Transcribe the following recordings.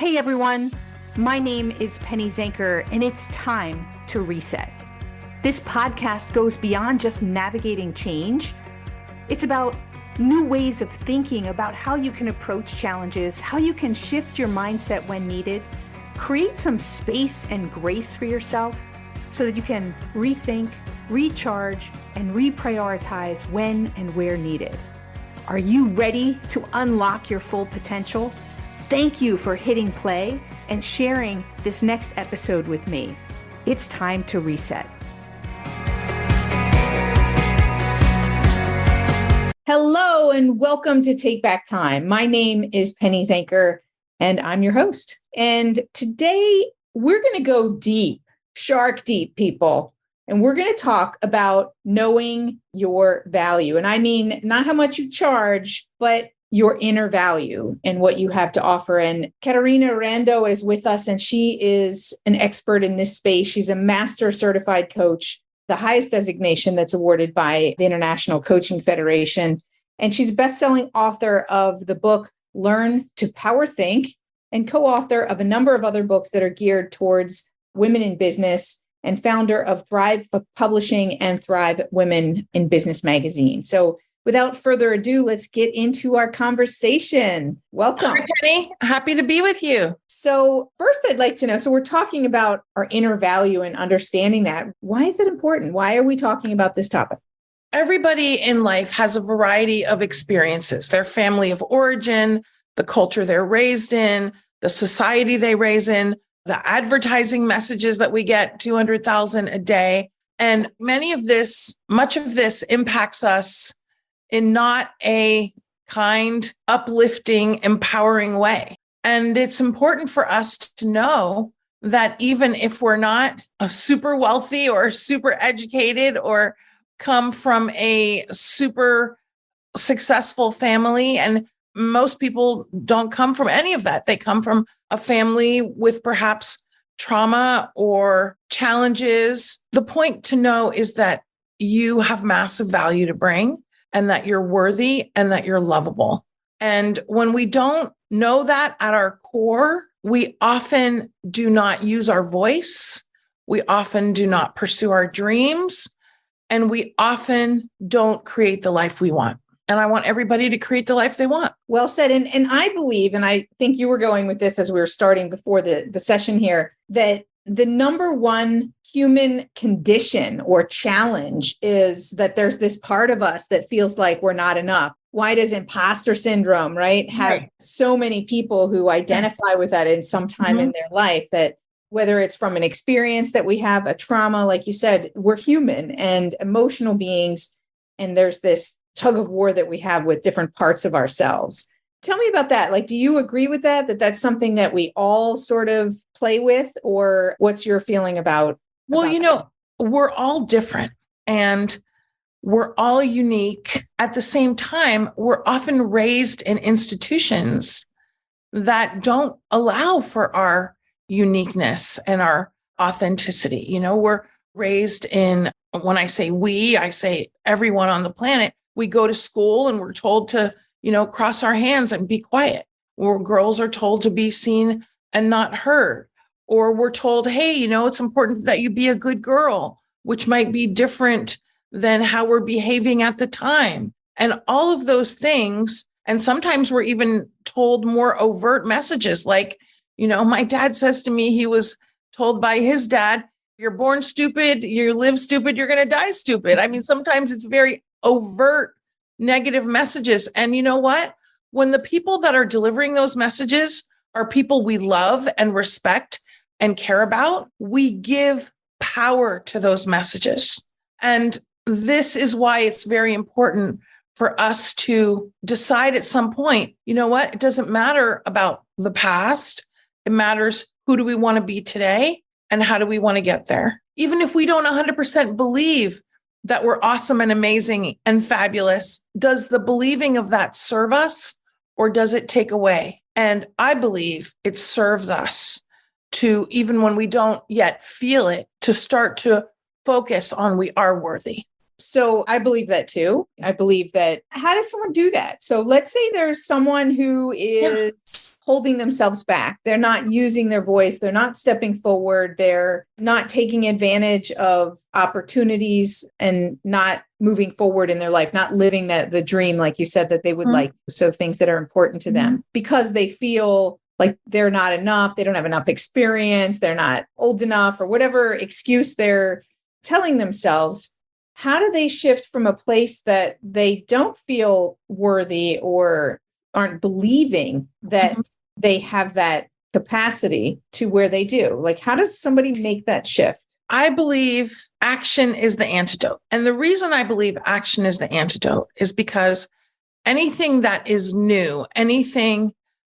Hey everyone, my name is Penny Zanker, and it's time to reset. This podcast goes beyond just navigating change. It's about new ways of thinking about how you can approach challenges, how you can shift your mindset when needed, create some space and grace for yourself so that you can rethink, recharge, and reprioritize when and where needed. Are you ready to unlock your full potential? Thank you for hitting play and sharing this next episode with me. It's time to reset. Hello and welcome to Take Back Time. My name is Penny Zanker and I'm your host. And today we're going to go deep, shark deep, people. And we're going to talk about knowing your value. And I mean, not how much you charge, but your inner value and what you have to offer. And Caterina Rando is with us, and she is an expert in this space. She's a master certified coach, the highest designation that's awarded by the International Coaching Federation. And she's a best-selling author of the book, Learn to Power Think, and co-author of a number of other books that are geared towards women in business, and founder of Thrive Publishing and Thrive Women in Business magazine. So without further ado, let's get into our conversation. Welcome. Hi, Penny. Happy to be with you. So first I'd like to know, so we're talking about our inner value and understanding that. Why is it important? Why are we talking about this topic? Everybody in life has a variety of experiences, their family of origin, the culture they're raised in, the society they raise in, the advertising messages that we get 200,000 a day. And much of this impacts us in not a kind, uplifting, empowering way. And it's important for us to know that even if we're not a super wealthy or super educated or come from a super successful family, and most people don't come from any of that. They come from a family with perhaps trauma or challenges. The point to know is that you have massive value to bring, and that you're worthy and that you're lovable. And when we don't know that at our core, we often do not use our voice. We often do not pursue our dreams, and we often don't create the life we want. And I want everybody to create the life they want. Well said. And I believe, and I think you were going with this as we were starting before the session here, that the number one human condition or challenge is that there's this part of us that feels like we're not enough. Why does imposter syndrome, right, have so many people who identify with that in some time in their life, that whether it's from an experience that we have, a trauma, like you said, we're human and emotional beings. And there's this tug of war that we have with different parts of ourselves. Tell me about that. Like, do you agree with that? That that's something that we all sort of play with, or what's your feeling about? Well, we're all different and we're all unique. At the same time, we're often raised in institutions that don't allow for our uniqueness and our authenticity. We're raised in, when I say we, I say everyone on the planet. We go to school and we're told to, cross our hands and be quiet. Or girls are told to be seen and not heard. Or we're told, hey, it's important that you be a good girl, which might be different than how we're behaving at the time. And all of those things. And sometimes we're even told more overt messages. Like, my dad says to me, he was told by his dad, you're born stupid, you live stupid, you're going to die stupid. I mean, sometimes it's very overt negative messages. And you know what? When the people that are delivering those messages are people we love and respect and care about, we give power to those messages. And this is why it's very important for us to decide at some point, you know what? It doesn't matter about the past. It matters, who do we want to be today and how do we want to get there? Even if we don't 100% believe that we're awesome and amazing and fabulous, does the believing of that serve us or does it take away? And I believe it serves us to, even when we don't yet feel it, to start to focus on we are worthy. So I believe that too. I believe that. How does someone do that? So let's say there's someone who is holding themselves back. They're not using their voice. They're not stepping forward. They're not taking advantage of opportunities and not moving forward in their life, not living the dream, like you said, that they would like. So things that are important to them because they feel like they're not enough. They don't have enough experience. They're not old enough or whatever excuse they're telling themselves. How do they shift from a place that they don't feel worthy or aren't believing that they have that capacity to where they do? Like, how does somebody make that shift? I believe action is the antidote. And the reason I believe action is the antidote is because anything that is new, anything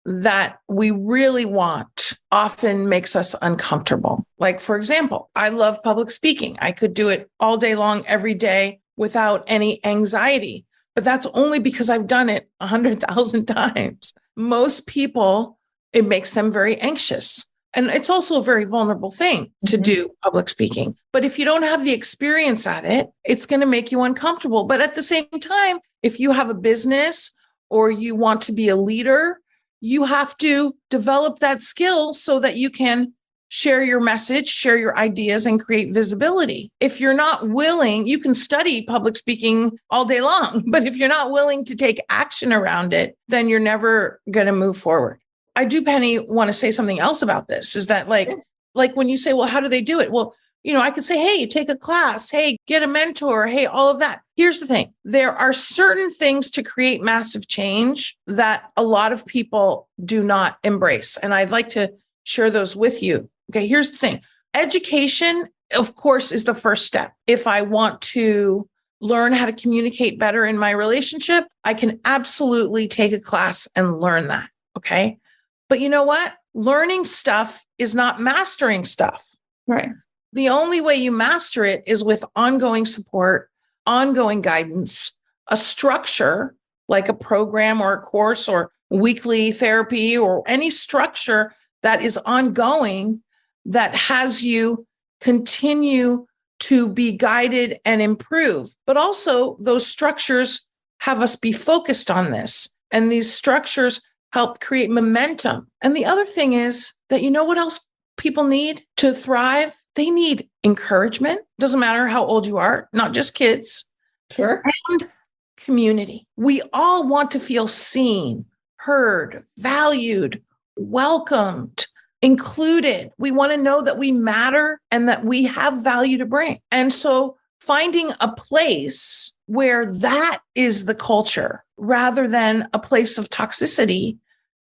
that we really want often makes us uncomfortable. Like, for example, I love public speaking. I could do it all day long, every day without any anxiety, but that's only because I've done it 100,000 times. Most people, it makes them very anxious. And it's also a very vulnerable thing to do public speaking. But if you don't have the experience at it, it's going to make you uncomfortable. But at the same time, if you have a business or you want to be a leader, you have to develop that skill so that you can share your message, share your ideas, and create visibility. If you're not willing, you can study public speaking all day long, but if you're not willing to take action around it, then you're never going to move forward. I do, Penny, want to say something else about this, is that like when you say, well, how do they do it? Well, I could say, hey, take a class, hey, get a mentor, hey, all of that. Here's the thing. There are certain things to create massive change that a lot of people do not embrace. And I'd like to share those with you. Okay, here's the thing. Education, of course, is the first step. If I want to learn how to communicate better in my relationship, I can absolutely take a class and learn that. Okay. But you know what? Learning stuff is not mastering stuff. Right. The only way you master it is with ongoing support, ongoing guidance, a structure like a program or a course or weekly therapy or any structure that is ongoing that has you continue to be guided and improve. But also those structures have us be focused on this. And these structures help create momentum. And the other thing is that what else people need to thrive? They need encouragement. Doesn't matter how old you are, not just kids. Sure. And community. We all want to feel seen, heard, valued, welcomed, included. We want to know that we matter and that we have value to bring. And so finding a place where that is the culture rather than a place of toxicity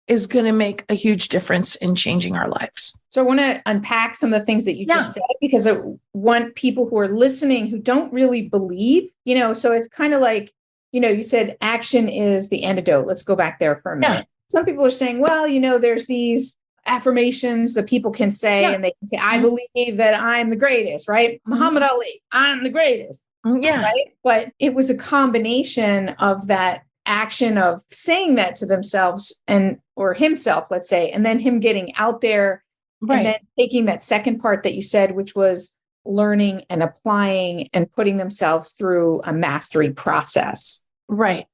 is going to make a huge difference in changing our lives. So I want to unpack some of the things that you just said, because I want people who are listening who don't really believe, so it's kind of like, you said action is the antidote. Let's go back there for a minute. Some people are saying, well, there's these affirmations that people can say and they can say, I believe that I'm the greatest, right? Muhammad Ali, I'm the greatest. Yeah. Right. But it was a combination of that action of saying that to themselves or himself, let's say, and then him getting out there and then taking that second part that you said, which was learning and applying and putting themselves through a mastery process. Right.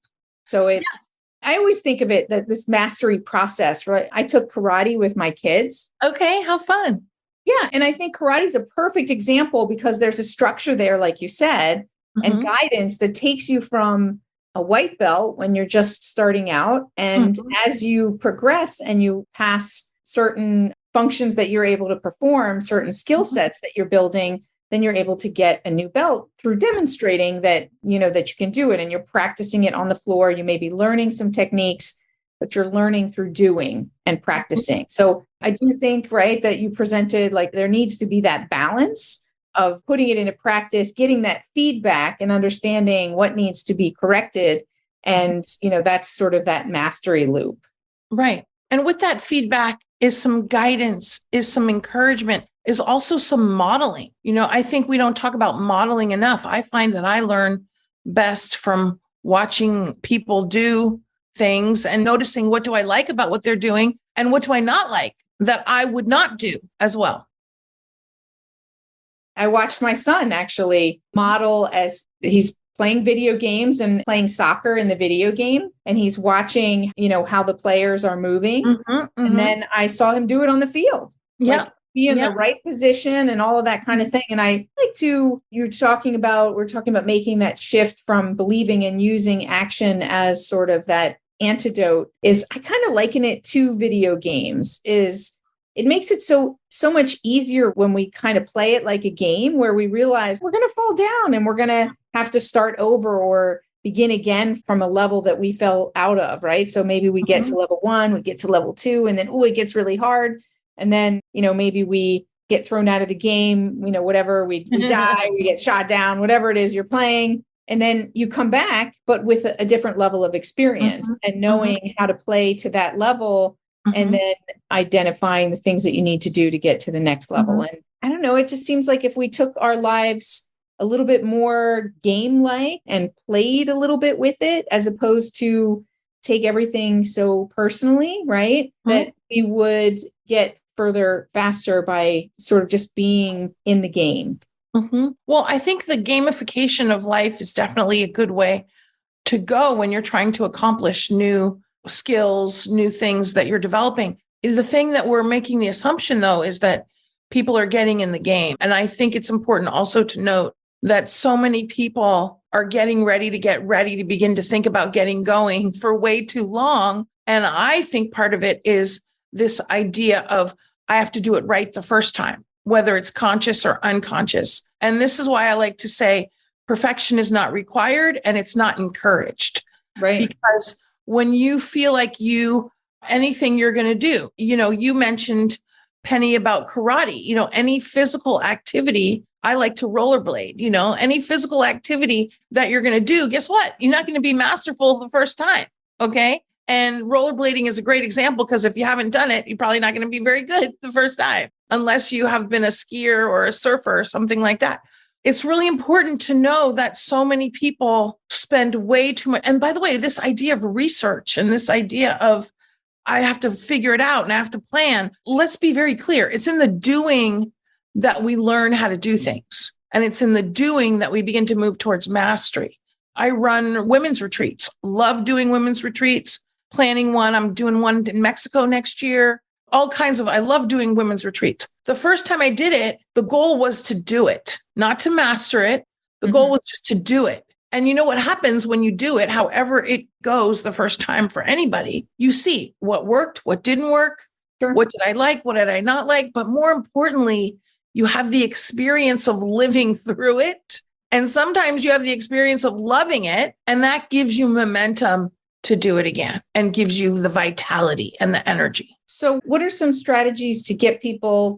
So I always think of it that this mastery process, right? I took karate with my kids. Okay. How fun. Yeah. And I think karate is a perfect example because there's a structure there, like you said, and guidance that takes you from a white belt when you're just starting out. And as you progress and you pass certain functions that you're able to perform, certain skill sets that you're building, then you're able to get a new belt through demonstrating that, that you can do it, and you're practicing it on the floor. You may be learning some techniques, but you're learning through doing and practicing. So I do think, right, that you presented like there needs to be that balance of putting it into practice, getting that feedback and understanding what needs to be corrected. And, that's sort of that mastery loop. Right. And with that feedback is some guidance, is some encouragement, is also some modeling. I think we don't talk about modeling enough. I find that I learn best from watching people do things and noticing what do I like about what they're doing and what do I not like that I would not do as well. I watched my son actually model as he's playing video games and playing soccer in the video game. And he's watching, how the players are moving. And then I saw him do it on the field. Yeah. Like, be in the right position and all of that kind of thing. And I like to, we're talking about making that shift from believing and using action as sort of that antidote. Is I kind of liken it to video games. Is it makes it so much easier when we kind of play it like a game where we realize we're going to fall down and we're going to have to start over or begin again from a level that we fell out of, right? So maybe we get to level 1, we get to level 2, and then, it gets really hard. And then, maybe we get thrown out of the game, whatever, we die, we get shot down, whatever it is you're playing. And then you come back, but with a different level of experience and knowing how to play to that level and then identifying the things that you need to do to get to the next level. And I don't know, it just seems like if we took our lives a little bit more game-like and played a little bit with it, as opposed to take everything so personally, right? That we would get further faster by sort of just being in the game. Well, I think the gamification of life is definitely a good way to go when you're trying to accomplish new skills, new things that you're developing. The thing that we're making the assumption, though, is that people are getting in the game. And I think it's important also to note that so many people are getting ready to begin to think about getting going for way too long. And I think part of it is this idea of I have to do it right the first time, whether it's conscious or unconscious. And this is why I like to say perfection is not required and it's not encouraged. Right. Because when you feel like anything you're going to do, you mentioned, Penny, about karate, any physical activity. I like to rollerblade, any physical activity that you're going to do, guess what? You're not going to be masterful the first time. Okay. And rollerblading is a great example because if you haven't done it, you're probably not going to be very good the first time, unless you have been a skier or a surfer or something like that. It's really important to know that so many people spend way too much. And by the way, this idea of research and this idea of I have to figure it out and I have to plan. Let's be very clear. It's in the doing that we learn how to do things. And it's in the doing that we begin to move towards mastery. I run women's retreats, love doing women's retreats. Planning one. I'm doing one in Mexico next year. I love doing women's retreats. The first time I did it, the goal was to do it, not to master it. The goal was just to do it. And you know what happens when you do it, however it goes the first time for anybody, you see what worked, what didn't work, what did I like, what did I not like? But more importantly, you have the experience of living through it. And sometimes you have the experience of loving it. And that gives you momentum to do it again and gives you the vitality and the energy. So what are some strategies to get people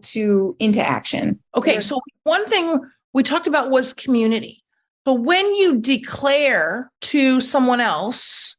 into action? Okay. So one thing we talked about was community. So when you declare to someone else,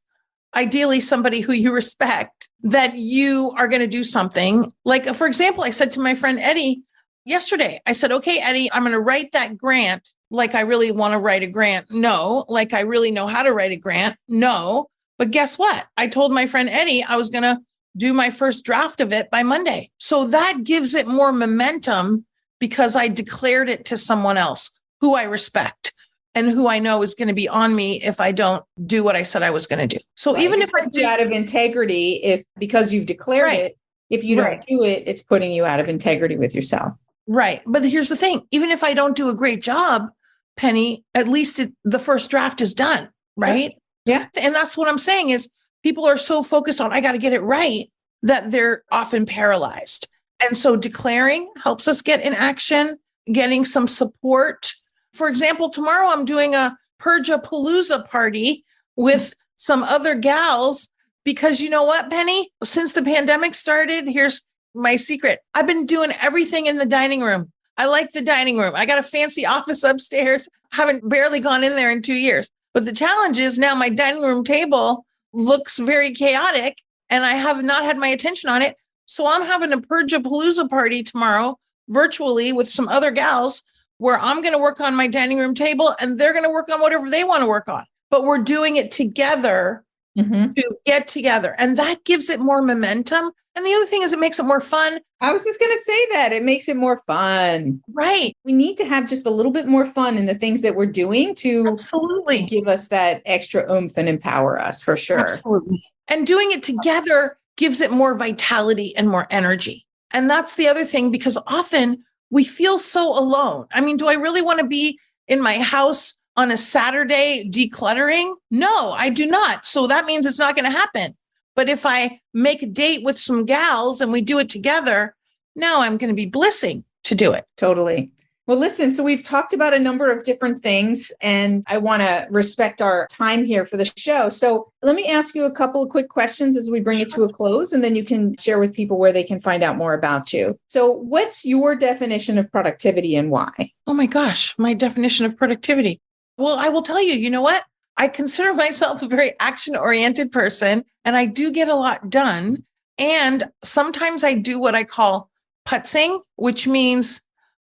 ideally somebody who you respect, that you are going to do something, like, for example, I said to my friend Eddie yesterday, I said, okay, Eddie, I'm going to write that grant. Like I really want to write a grant. No. Like I really know how to write a grant. No. But guess what? I told my friend Eddie I was going to do my first draft of it by Monday. So that gives it more momentum because I declared it to someone else who I respect and who I know is going to be on me if I don't do what I said I was going to do. So even if I do out of integrity, because you've declared it, if you don't do it, it's putting you out of integrity with yourself. Right. But here's the thing. Even if I don't do a great job, Penny, at least the first draft is done. Right. Yeah. And that's what I'm saying is people are so focused on, I got to get it right, that they're often paralyzed. And so declaring helps us get in action, getting some support. For example, tomorrow I'm doing a Purge-a-Palooza party with some other gals because you know what, Penny? Since the pandemic started, here's my secret. I've been doing everything in the dining room. I like the dining room. I got a fancy office upstairs. Haven't barely gone in there in 2 years. But the challenge is now my dining room table looks very chaotic and I have not had my attention on it. So I'm having a Purge-a-Palooza party tomorrow virtually with some other gals where I'm going to work on my dining room table and they're going to work on whatever they want to work on. But we're doing it together Mhm. to get together. And that gives it more momentum. And the other thing is it makes it more fun. I was just going to say that it makes it more fun. Right. We need to have just a little bit more fun in the things that we're doing to Absolutely. give us that extra oomph and empower us for sure. Absolutely. And doing it together gives it more vitality and more energy. And that's the other thing, because often we feel so alone. I mean, do I really want to be in my house on a Saturday decluttering? No, I do not. So that means it's not going to happen. But if I make a date with some gals and we do it together, now I'm going to be blissing to do it. Totally. Well, listen, so we've talked about a number of different things, and I want to respect our time here for the show. So let me ask you a couple of quick questions as we bring it to a close, and then you can share with people where they can find out more about you. So what's your definition of productivity and why? Oh my gosh, my definition of productivity. Well, I will tell you, you know what? I consider myself a very action-oriented person, and I do get a lot done. And sometimes I do what I call putzing, which means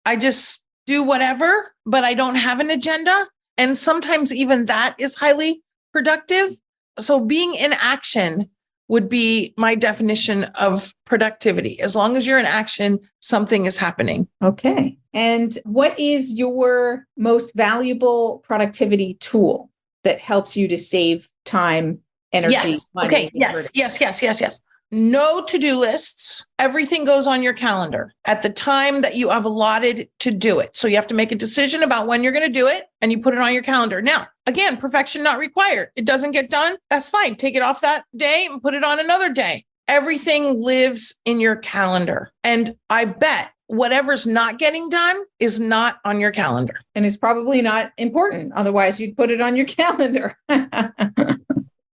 I just do whatever, but I don't have an agenda. And sometimes even that is highly productive. So being in action would be my definition of productivity. As long as you're in action, something is happening. Okay. And what is your most valuable productivity tool that helps you to save time, energy, Yes. money? Okay. Yes. No to-do lists. Everything goes on your calendar at the time that you have allotted to do it. So you have to make a decision about when you're going to do it, and you put it on your calendar. Now, again, perfection not required. It doesn't get done. That's fine. Take it off that day and put it on another day. Everything lives in your calendar. And I bet whatever's not getting done is not on your calendar. And it's probably not important. Otherwise, you'd put it on your calendar.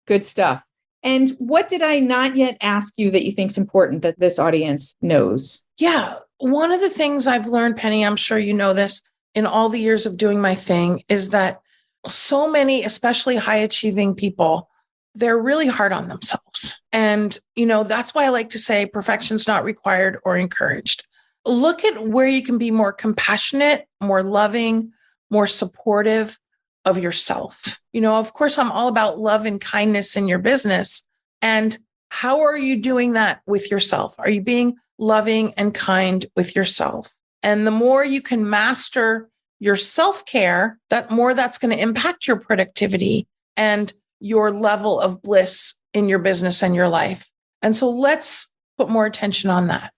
Good stuff. And what did I not yet ask you that you think is important that this audience knows? Yeah. One of the things I've learned, Penny, I'm sure you know this, in all the years of doing my thing, is that so many, especially high achieving people, they're really hard on themselves. And, that's why I like to say perfection's not required or encouraged. Look at where you can be more compassionate, more loving, more supportive of yourself. Of course, I'm all about love and kindness in your business. And how are you doing that with yourself? Are you being loving and kind with yourself? And the more you can master your self-care, that more that's going to impact your productivity and your level of bliss in your business and your life. And so let's put more attention on that.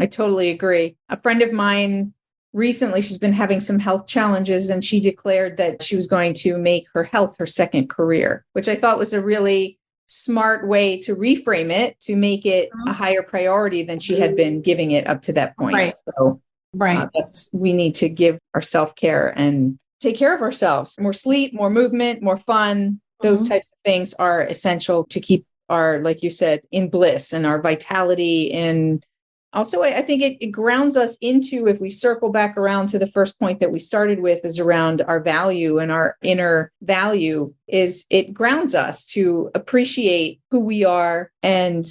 I totally agree. A friend of mine recently, she's been having some health challenges, and she declared that she was going to make her health her second career, which I thought was a really smart way to reframe it, to make it a higher priority than she had been giving it up to that point. Right. So Right. We need to give our self-care and take care of ourselves. More sleep, more movement, more fun. Those types of things are essential to keep our, like you said, in bliss and our vitality. And also, I think it grounds us into, if we circle back around to the first point that we started with, is around our value, and our inner value is it grounds us to appreciate who we are. And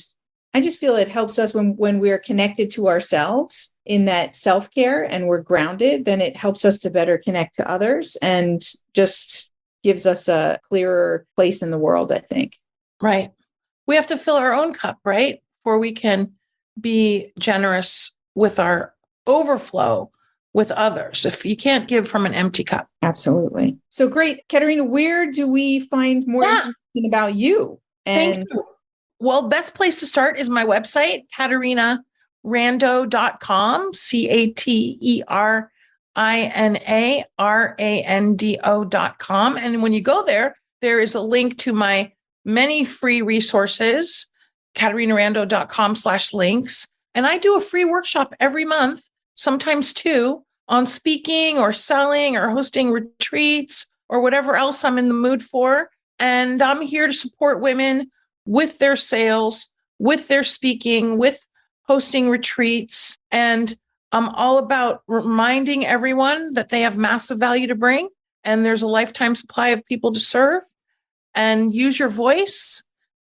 I just feel it helps us when we're connected to ourselves in that self-care and we're grounded, then it helps us to better connect to others and just gives us a clearer place in the world, I think. Right. We have to fill our own cup, right? Before we can be generous with our overflow with others. If you can't give from an empty cup. Absolutely. So great. Caterina, where do we find more information about you? Thank you. Well, best place to start is my website, CaterinaRando.com, CaterinaRando.com. And when you go there, there is a link to my many free resources, CaterinaRando.com/links. And I do a free workshop every month, sometimes two, on speaking or selling or hosting retreats or whatever else I'm in the mood for. And I'm here to support women with their sales, with their speaking, with hosting retreats. And I'm all about reminding everyone that they have massive value to bring. And there's a lifetime supply of people to serve. And use your voice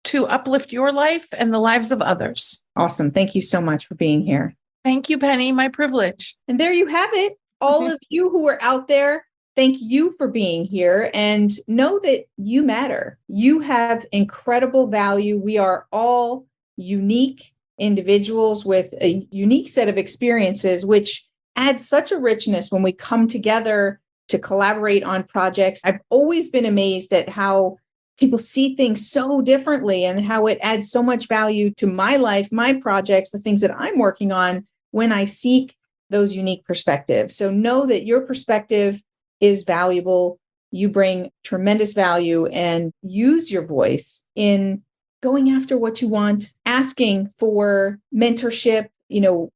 to uplift your life and the lives of others. Awesome. Thank you so much for being here. Thank you, Penny. My privilege. And there you have it. All of you who are out there thank you for being here, and know that you matter. You have incredible value. We are all unique individuals with a unique set of experiences, which adds such a richness when we come together to collaborate on projects. I've always been amazed at how people see things so differently and how it adds so much value to my life, my projects, the things that I'm working on when I seek those unique perspectives. So know that your perspective is valuable. You bring tremendous value, and use your voice in going after what you want, asking for mentorship,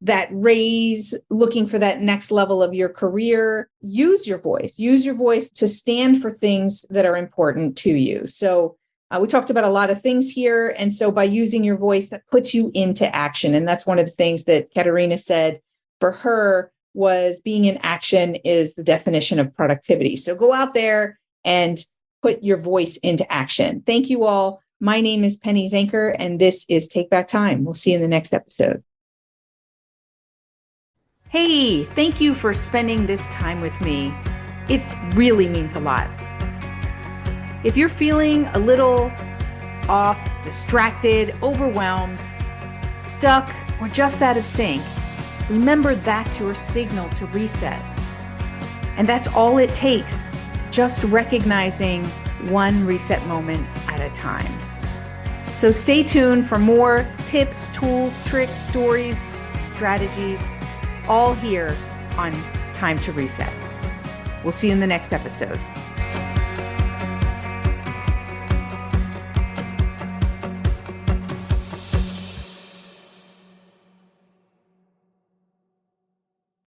that raise, looking for that next level of your career. Use your voice to stand for things that are important to you. So we talked about a lot of things here. And so by using your voice, that puts you into action. And that's one of the things that Caterina said for her was being in action is the definition of productivity. So go out there and put your voice into action. Thank you all. My name is Penny Zanker, and this is Take Back Time. We'll see you in the next episode. Hey, thank you for spending this time with me. It really means a lot. If you're feeling a little off, distracted, overwhelmed, stuck, or just out of sync, remember that's your signal to reset. And that's all it takes, just recognizing one reset moment at a time. So stay tuned for more tips, tools, tricks, stories, strategies, all here on Time to Reset. We'll see you in the next episode.